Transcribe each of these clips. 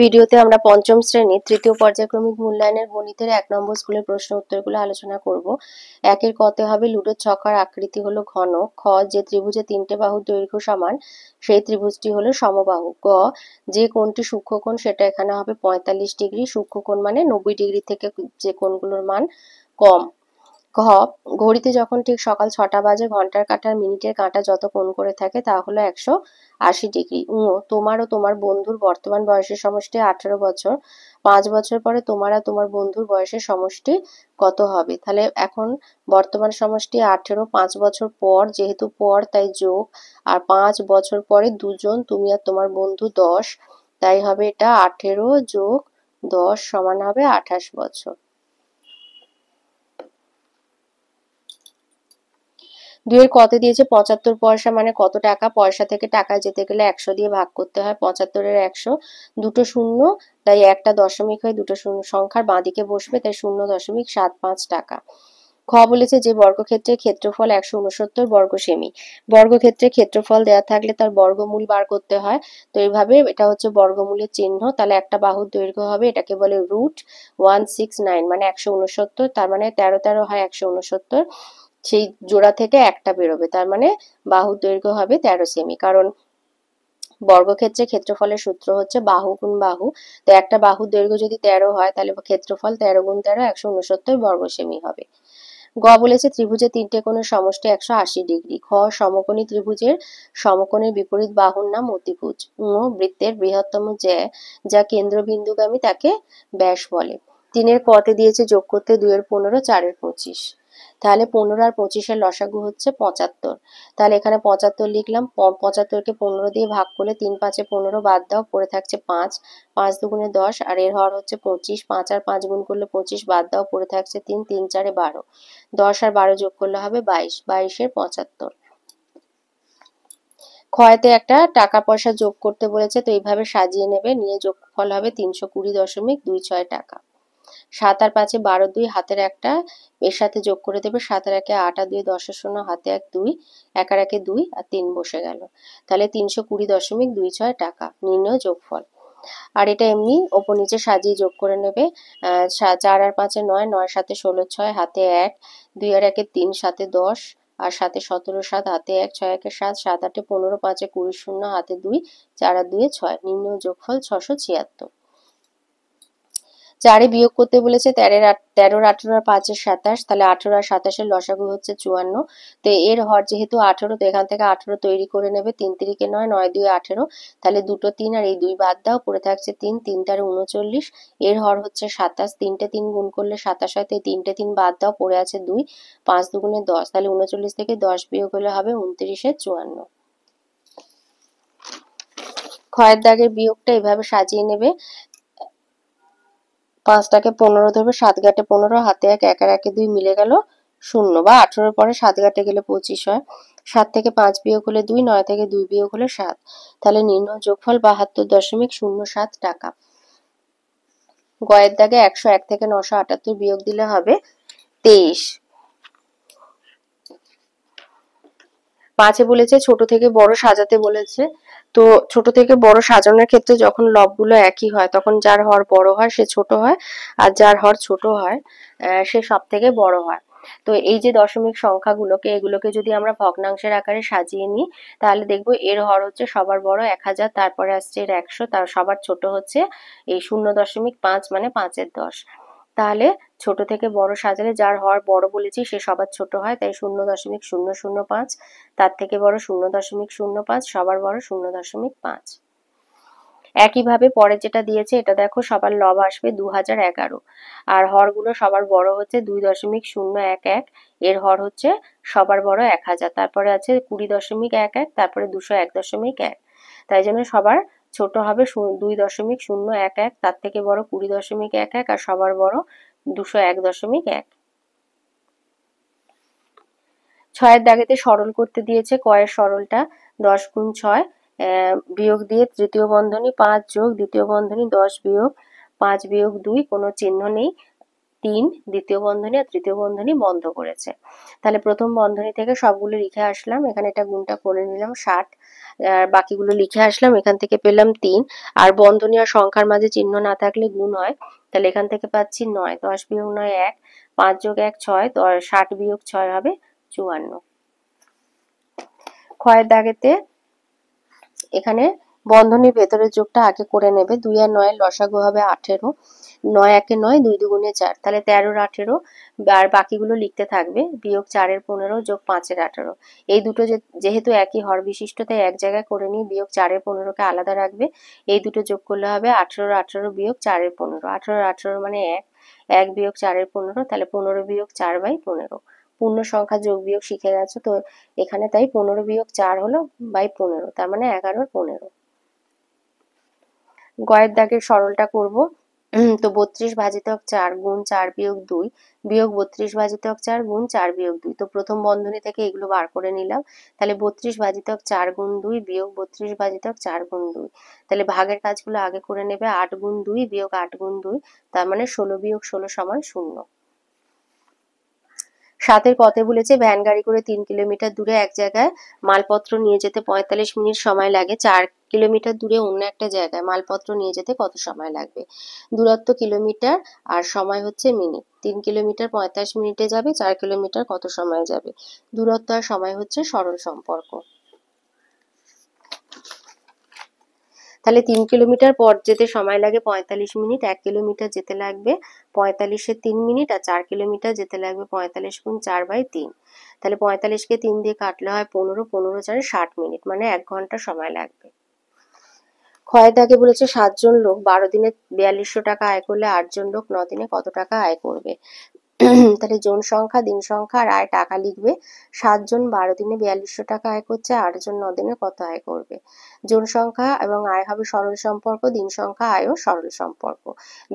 ভিডিওতে আমরা পঞ্চম শ্রেণীর তৃতীয় পর্যায়ক্রমিক মূল্যায়নের গণিতের 1 নম্বর স্কুলের প্রশ্ন উত্তরগুলো আলোচনা করব। একের কতে হবে লুডোর ছক্কার আকৃতি হলো ঘন। খ, যে ত্রিভুজে 3টে বাহুর দৈর্ঘ্য সমান সেই ত্রিভুজটি হলো সমবাহু। গ, যে কোণটি সূক্ষ্মকোণ সেটা এখানে হবে 45 ডিগ্রি। সূক্ষ্মকোণ মানে 90 ডিগ্রি থেকে যে কোণগুলোর মান কম। ঘ, ঘড়িতে যখন ঠিক সকাল 6টা বাজে ঘন্টার কাঁটার মিনিটের কাঁটা যত কোণ করে থাকে তা হলো 180 ডিগ্রি। তোমার ও তোমার বন্ধুর বর্তমান বয়সের সমষ্টি 18 বছর। 5 বছর পরে তোমার আর তোমার বন্ধুর বয়সের সমষ্টি কত হবে? তাহলে এখন বর্তমান সমষ্টি 18, 5 বছর পর যেহেতু পর তাই যোগ, আর 5 বছর পরে দুজন তুমি আর তোমার বন্ধু 10, তাই হবে এটা 18 যোগ 10 সমান হবে 28 বছর। 2 এর কতে দিয়েছে 75 পয়সা মানে কত টাকা? পয়সা থেকে টাকায় যেতে গেলে 100 দিয়ে ভাগ করতে হয়। 75 এর 100, দুটো শূন্য তাই একটা দশমিক হয়ে দুটো শূন্য সংখ্যার বাঁদিকে বসবে, তাই 0.75 টাকা। খ বলেছে যে বর্গক্ষেত্রের ক্ষেত্রফল 169 বর্গ সেমি। বর্গক্ষেত্রের ক্ষেত্রফল দেওয়া থাকলে তার বর্গমূল বার করতে হয়। তো এইভাবে এটা হচ্ছে বর্গমূলের চিহ্ন। তাহলে একটা বাহুর দৈর্ঘ্য হবে, এটাকে বলে √169 মানে 169, তার মানে 13 13 হয় 169। সেই জোড়া থেকে একটা বেরোবে, তার মানে বাহুর দৈর্ঘ্য হবে 13 সেমি। কারণ বর্গক্ষেত্রে ক্ষেত্রফলের সূত্র হচ্ছে বাহু গুণ বাহু। তো একটা বাহুর দৈর্ঘ্য যদি 13 হয় তাহলে ক্ষেত্রফল 13 গুণ 13 169 বর্গ সেমি হবে। গ বলেছে ত্রিভুজের 3টে কোণের সমষ্টি 180 ডিগ্রি। খ, সমকোণী ত্রিভুজের সমকোণের বিপরীত বাহুর নাম অতিভুজ। বৃত্তের বৃহত্তম যা কেন্দ্রবিন্দুগামী তাকে ব্যাস বলে। 3 এর কতে দিয়েছে যোগ করতে 2 এর 15, 4 এর 25। তাহলে 15 আর 25 লসাগু হচ্ছে 75। তাহলে এখানে 75 লিখলাম। 75কে 15 দিয়ে ভাগ করলে 3 5 15 বাদ দাও, পড়ে থাকছে 5। 5 দুগুণে 10 আর এর হর হচ্ছে 25। 5 আর 5 গুণ করলে 25 বাদ দাও, পড়ে থাকছে 3। 3 4 12। 10 আর 12 যোগ করলে হবে 22। 22 এর 75। ক্ষয়তে একটা টাকা পয়সা যোগ করতে বলেছে, তো এইভাবে সাজিয়ে নেবে, নিয়ে যোগফল হবে 320.26 টাকা। 7 আর 5 12, 2 হাতের একটা এর সাথে যোগ করে দেবে। 7 আর 1 8 আর 2 10 0 হাতে 1 2, 1 আর 1 2 আর 3 বসে গেল। তাহলে 320.26 টাকা। নির্ণয় যোগফল। আর এটা এমনি ওপর নিচে সাজিয়ে যোগ করে নেবে। 4 আর 5 9, 9 7 16 6 হাতে 1, 2 আর 1 3 7 10 আর 7 17 7 হাতে 1, 6 1 7 7 8 15 5 20 0 হাতে 2, 4 আর 2 6। নির্ণয় যোগফল 676। 4 বিয়োগ করতে বলেছে 13 18 আর 5 27, তাহলে 18 আর 27 লসাগু হচ্ছে 54। তো এর হর যেহেতু 18, তো এখান থেকে 18 তৈরি করে নেবে। 3 3 9, 9 2 18, তাহলে দুটো 3 আর এই 2 বাদ দাও, পড়ে থাকছে 3। 3 4 39, এর হর হচ্ছে 27। 3টে 3 গুণ করলে 27 হয়, তাই 3টে 3 বাদ দাও, পড়ে আছে 2। 5 দুগুণে 10, তাহলে 39 থেকে 10 বিয়োগ হলে হবে 29 এর 54। ক্ষয়ের দাগের বিয়োগটা এভাবে সাজিয়ে নেবে। 5টাকে 15 ধরবে, 7 ঘাটে 15 হাতে 1, 1 আর 1 2 মিলে গেল 0, বা 18 পরে 7 ঘাটে গেলে 25 হয়। 7 থেকে 5 বিয়োগ হলে 2, 9 থেকে 2 বিয়োগ হলে 7। তাহলে নির্ণয় যোগফল 72.07 টাকা। গয়ের দাগে 101 থেকে 978 বিয়োগ দিলে হবে 23। 5 বলেছে ছোট থেকে বড় সাজাতে বলেছে। তো ছোট থেকে বড় সাজানোর ক্ষেত্রে যখন লবগুলো একই হয় তখন যার হর বড় হয় সে ছোট হয়, আর যার হর ছোট হয় সে সব থেকে বড় হয়। তো এই যে দশমিক সংখ্যাগুলোকে, এগুলোকে যদি আমরা ভগ্নাংশের আকারে সাজিয়ে নিই তাহলে দেখবো এর হর হচ্ছে সবার বড় 1000, তারপরে আসছে এর 100, তার সবার ছোট হচ্ছে এই 0.5 মানে 5 এর 10। তাহলে ছোট থেকে বড় সাজালে যার হর বড় বলেছি সে সবার ছোট হয়, তাই 0.005, তার থেকে বড় 0.05, সবার বড় 0.5। একইভাবে পরে যেটা দিয়েছে এটা দেখো, সবার লব আসবে 2011, আর হরগুলো সবার বড় হচ্ছে 2.011, এর হর হচ্ছে সবার বড় 1000, তারপরে আছে 20.11, তারপরে 201.1, তাই জন্য সবার ছোট হবে 2.011, তার থেকে বড় 20.11 আর সবার বড় 201.1। 6 দাগেতে সরল করতে দিয়েছে। কয়ের সরলটা 10 গুণ 6 বিয়োগ দিয়ে তৃতীয় বন্ধনী 5 যোগ দ্বিতীয় বন্ধনী 10 বিয়োগ 5 বিয়োগ 2, কোনো চিহ্ন নেই। 3 দ্বিতীয় বন্ধনী আর তৃতীয় বন্ধনী বন্ধ করেছে। তাহলে প্রথম বন্ধনী থেকে সবগুলো লিখে আসলাম, এখানে এটা গুণটা করে নিলাম 60, আর বাকিগুলো লিখে আসলাম, এখান থেকে পেলাম 3। আর বন্ধনী আর সংখ্যার মাঝে চিহ্ন না থাকলে গুণ হয়, তাহলে এখান থেকে পাচ্ছি 9, 10 বিয়োগ 9 1, 5 যোগ 1 6, 60 বিয়োগ 6 হবে 54। ক্ষয়ের দাগেতে এখানে বন্ধনীর ভেতরের যোগটা আগে করে নেবে। 2 আর 9 এর লসাগু হবে 18, 9 একে 9, 2 দুগুণে 4, তাহলে 13 আর 18, আর বাকিগুলো লিখতে থাকবে। বিয়োগ 4 এর 15 যোগ 5 এর 18, এই দুটো যেহেতু একই হর বিশিষ্ট তাই এক জায়গায় করে নিয়ে বিয়োগ 4 এর 15 কে আলাদা রাখবে। এই দুটো যোগ করলে হবে 18 আর 18 বিয়োগ 4 এর 15, 18 আর 18 মানে 1, 1 বিয়োগ 4 এর 15, তাহলে 15 বিয়োগ 4/15। পূর্ণ সংখ্যা যোগ বিয়োগ শিখে গেছো তো এখানে, তাই 15 বিয়োগ 4 হলো বাই 15, তার মানে 11 আর 15। গয়ের দাগের সরলটা করব। তো 32 ভাজিতক 4 গুণ 4 বিয়োগ 2 বিয়োগ 32 ভাজিতক 4 গুণ 4 বিয়োগ 2, তো প্রথম বন্ধনী থেকে এগুলো বার করে নিলাম। তাহলে 32 ভাজিতক 4 গুণ 2 বিয়োগ 32 ভাজিতক 4 গুণ 2, তাহলে ভাগের কাজগুলো আগে করে নেবে। 8 গুণ 2 বিয়োগ 8 গুণ 2, তার মানে 16 বিয়োগ 16 সমান 0। 7 কতে বলেছে ভ্যান গাড়ি করে 3 কিলোমিটার দূরে এক জায়গায় মালপত্র নিয়ে যেতে 45 মিনিট সময় লাগে, 4 কিলোমিটার দূরে অন্য একটা জায়গায় মালপত্র নিয়ে যেতে কত সময় লাগবে? দূরত্ব কিলোমিটার আর সময় হচ্ছে মিনিট। 3 কিলোমিটার 45 মিনিটে যাবে, 4 কিলোমিটার কত সময় যাবে? দূরত্ব আর সময় হচ্ছে সরল সম্পর্ক। তাহলে 3 কিলোমিটার পথ যেতে সময় লাগে 45 মিনিট, 1 কিলোমিটার যেতে লাগবে 45 এ 3 মিনিট, আর 4 কিলোমিটার যেতে লাগবে 45 গুণ 4/3। তাহলে 45কে 3 দিয়ে কাটলে হয় 15, 15 4 60 মিনিট, মানে 1 ঘন্টা সময় লাগবে। ক্ষয়ের দাগে বলেছে 7 জন লোক 12 দিনে 4200 টাকা আয় করলে 8 জন লোক 9 দিনে কত টাকা আয় করবে? তাহলে জন সংখ্যা, দিন সংখ্যা আর আয় টাকা লিখবে। 7 জন 12 দিনে 4200 টাকা আয় করছে, 8 জন 9 দিনে কত আয় করবে? জন সংখ্যা এবং আয় হবে সরল সম্পর্ক, দিন সংখ্যা আয়ও সরল সম্পর্ক।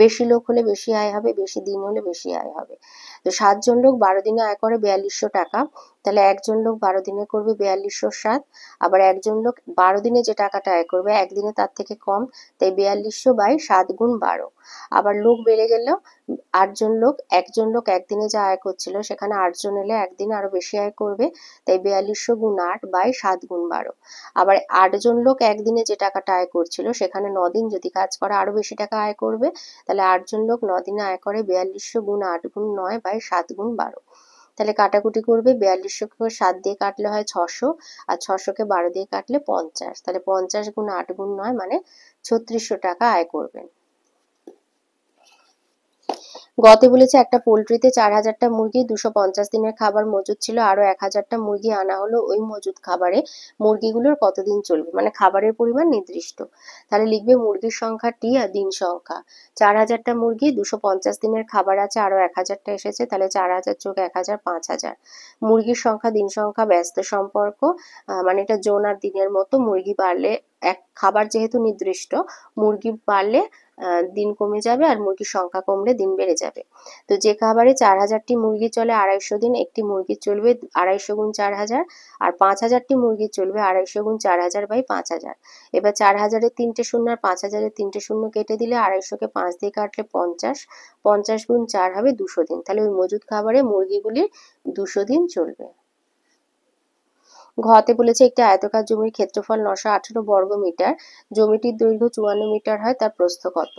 বেশি লোক হলে বেশি আয় হবে, বেশি দিন হলে বেশি আয় হবে। তো 7 জন লোক 12 দিনে আয় করে 4200 টাকা, তাহলে একজন লোক 12 দিনে করবে 4207, আবার একজন লোক 12 দিনে যে টাকাটা আয় করবে একদিনে তার থেকে কম, তাই 4200/7 গুণ 12। আবার লোক বেড়ে গেল, একজন লোক একদিনে যা আয় করছিল সেখানে 8 জন এলে একদিনে আরো বেশি আয় করবে, তাই 4200 গুণ 8/7 গুণ 12। আবার 8 জন লোক একদিনে যে টাকাটা আয় করছিল সেখানে 9 দিন যদি কাজ করে আরো বেশি টাকা আয় করবে, তাহলে 8 জন লোক 9 দিনে আয় করে 4200 গুণ 8 গুণ 9/7 গুণ 12। তাহলে কাটাকুটি করবে, 4200কে 7 দিয়ে কাটলে হয় 600, আর 600কে 12 দিয়ে কাটলে 50, তাহলে 50 গুণ 8 গুণ 9 মানে 3600 টাকা আয় করবেন। গতে বলেছে একটা পোল্ট্রিতে 4000টা মুরগি 250 দিনের খাবার মজুদ ছিল, আরো 1000টা মুরগি আনা হলো, ওই মজুদ খাবারে মুরগিগুলোর কতদিন চলবে? মানে খাবারের পরিমাণ নির্দিষ্ট। তাহলে লিখবে মুরগির সংখ্যা টি আর দিন সংখ্যা। 4000টা মুরগি, 250 দিনের খাবার আছে, আরো 1000টা এসেছে, তাহলে 4000 যোগ 1000 5000। মুরগির সংখ্যা দিন সংখ্যা ব্যস্ত সম্পর্ক, মানে এটা জন আর দিনের মতো। মুরগি বাড়লে এক খাবার যেহেতু নির্দিষ্ট, মুরগি বাড়লে দিন কমে যাবে আর মুরগির সংখ্যা কমলে দিন বেড়ে যাবে। তো যে খাবারে 4000টি মুরগি চলে 250 দিন, একটি মুরগি চলবে 250 গুণ 4000, আর 5000টি মুরগি চলবে 250 গুণ 4000/5000। এবার 4000-এর 3টে শূন্য আর 5000-এর 3টে শূন্য কেটে দিলে 250কে 5 দিয়ে কাটলে 50, 50 গুণ 4 হবে 200 দিন, তাহলে ওই মজুদ খাবারে মুরগিগুলির 200 দিন চলবে। ঘতে বলেছে একটি আয়তকার জমির ক্ষেত্রফল 918 বর্গ মিটার, জমিটির দৈর্ঘ্য 54 মিটার হয়, তার প্রস্থ কত?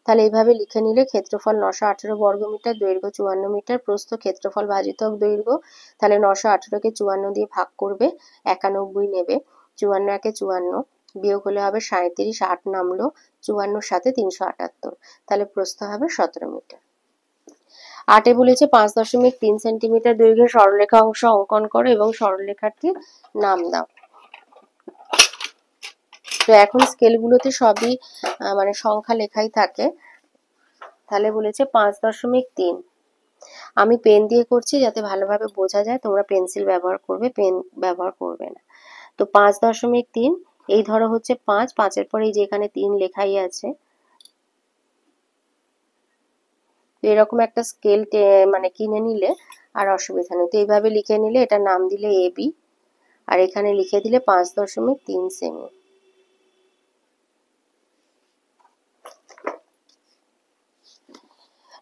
তাহলে এইভাবে লিখে নিলে ক্ষেত্রফল 918 বর্গ মিটার, দৈর্ঘ্য 54 মিটার, প্রস্থ ক্ষেত্রফল ভাজিতক দৈর্ঘ্য। তাহলে 918কে 54 দিয়ে ভাগ করবে, 91 নেবে, 54 একে 54, বিয়োগ হলে হবে 37, 8 নামলো, 54 সাথে 378, তাহলে প্রস্থ হবে 17 মিটার। 8 বলেছে 5.3 সেন্টিমিটার দৈর্ঘ্যের সরলরেখা অংশ অঙ্কন করো এবং সরলরেখাটির নাম দাও। তো এখন স্কেলগুলোতে সবই মানে সংখ্যা লেখাই থাকে। তাহলে বলেছে 5.3, আমি পেন দিয়ে করছি যাতে ভালোভাবে বোঝা যায়, তোমরা পেন্সিল ব্যবহার করবে, পেন ব্যবহার করবে না। তো 5.3, এই ধরো হচ্ছে 5, 5-এর পরে এই যে এখানে 3 লেখাই আছে, এরকম একটা স্কেল মানে কিনে নিলে আর অসুবিধা নেই। তো এইভাবে লিখে নিলে এটা নাম দিলে AB, আর এখানে লিখে দিলে 5.3 সেমি।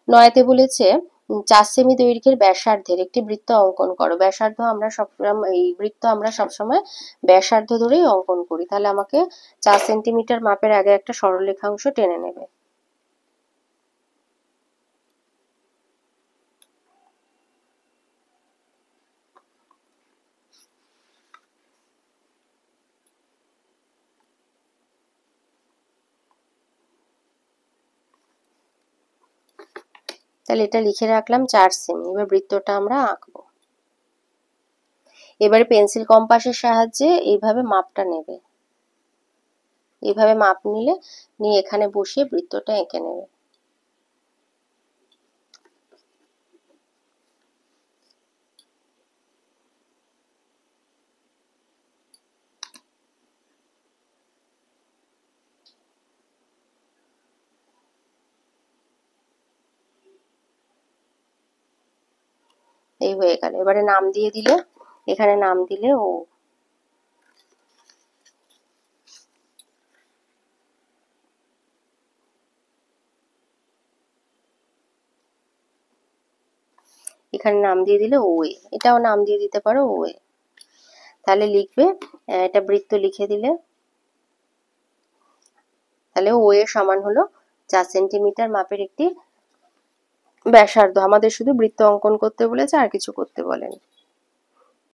নয়তে বলেছে 4 সেমি দৈর্ঘ্যের ব্যাসার্ধের একটি বৃত্ত অঙ্কন করো। ব্যাসার্ধ আমরা সবসময়, এই বৃত্ত আমরা সবসময় ব্যাসার্ধ ধরেই অঙ্কন করি। তাহলে আমাকে 4 সেন্টিমিটার মাপের আগে একটা সরলরেখাংশ টেনে নেবে। তাহলে এটা লিখে রাখলাম 4 সেমি। এবার বৃত্তটা আমরা আঁকবো। এবারে পেন্সিল কম্পাসের সাহায্যে এইভাবে মাপটা নেবে। এইভাবে মাপ নিয়ে এখানে বসিয়ে বৃত্তটা এঁকে নেবে। এই হয়ে গেল। এবারে নাম দিয়ে দিলে, এখানে নাম দিলে ও। এখানে নাম দিয়ে দিলে ওয়ে। এটাও নাম দিয়ে দিতে পারো ওয়ে। তাহলে লিখবে, এটা বৃত্ত লিখে দিলে, তাহলে ওয়ে সমান হলো 4 সেন্টিমিটার মাপের একটি ব্যাসার্ধ। আমাদের শুধু বৃত্ত অঙ্কন করতে বলেছে, আর কিছু করতে বলেনি।